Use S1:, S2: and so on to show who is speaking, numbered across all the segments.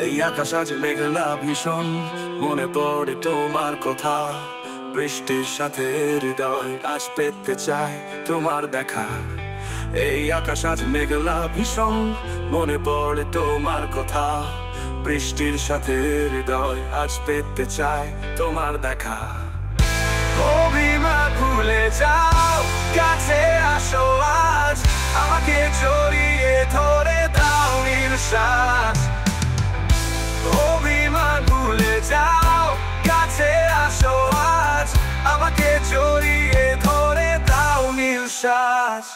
S1: এই আকাশ আজ মেঘলা ভীষণ, মনে পড়ে তোমার কথা। বৃষ্টির সাথে হৃদয় আজ পেতে চায় তোমার দেখা। এই আকাশ আজ মেঘলা ভীষণ, মনে পড়ে তোমার কথা। বৃষ্টির সাথে হৃদয় আজ পেতে চায় তোমার দেখা। অভিমান ভুলে যাও, কাছে আসো আজ, আমাকে জড়িয়ে ধরে দাও নিঃশ্বাস। অভিমান ভুলে যাও, কাছে আসো আজ, আমাকে জড়িয়ে ধরে দাও নিঃশ্বাস।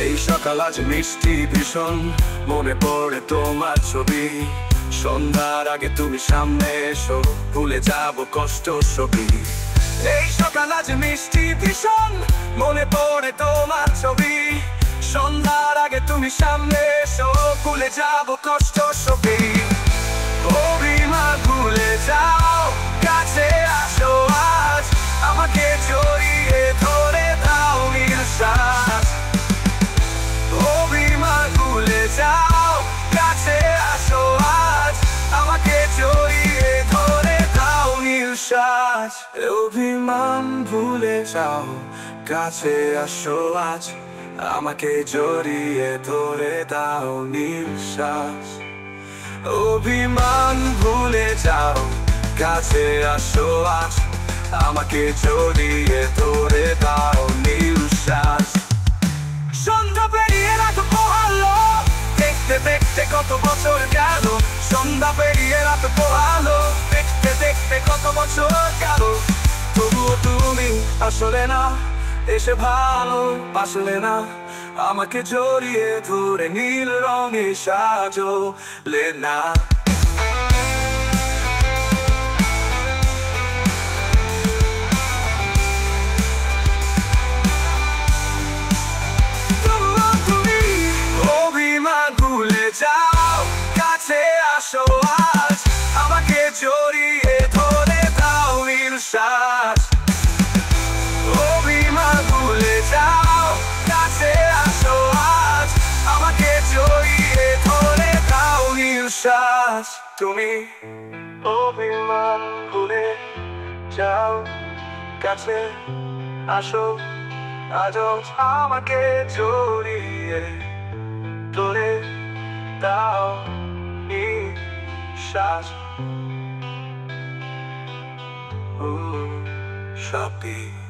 S1: এই সকাল আজ মিষ্টি ভীষণ, মনে পড়ে তোমার ছবি। সন্ধ্যার আগে তুমি সামনে এসো, ভুলে যাব কষ্ট ছবি। এই সকাল আজ মিষ্টি ভীষণ, মনে পড়ে তোমার ছবি। সন্ধ্যার আগে তুমি সামনে এসো, ভুলে যাব কষ্ট ছবি। অভিমান ভুলে যাও, কাছে আসো আজ, আমাকে জড়িয়ে ধরে দাও নিঃশ্বাস। অভিমান ভুলে যাও, কাছে আসো আজ, আমাকে জড়িয়ে ধরে দাও নিঃশ্বাস। অভিমান ভুলে যাও, কাছে আসো আজ, আমাকে জড়িয়ে ধরে দাও নিঃশ্বাস। অভিমান ভুলে যাও, কাছে আসো আজ, আমাকে জড়িয়ে ধরে দাও নিঃশ্বাস। সন্ধ্যা পেরিয়ে রাত পোহালো, দেখতে দেখতে কত বছর গেল। সন্ধ্যা পেরিয়ে রাত পোহালো, দেখতে দেখতে কত বছর গেল। তবুও তুমি আসলে না, এসে ভালো বাসলে না, আমাকে জড়িয়ে ধরে নীল রঙে সাজলে না। যাও, কাছে আসো আজ, আমাকে জড়িয়ে ধরে দাও নিঃশ্বাস। অভিমান ভুলে যাও, কাছে আসো আজ, আমাকে জড়িয়ে ধরে দাও নিঃশ্বাস। তুমি অভিমান ভুলে যাও, কাছে আসো আজ, আমাকে জড়িয়ে ধরে দাও নিঃশ্বাস। Shopee.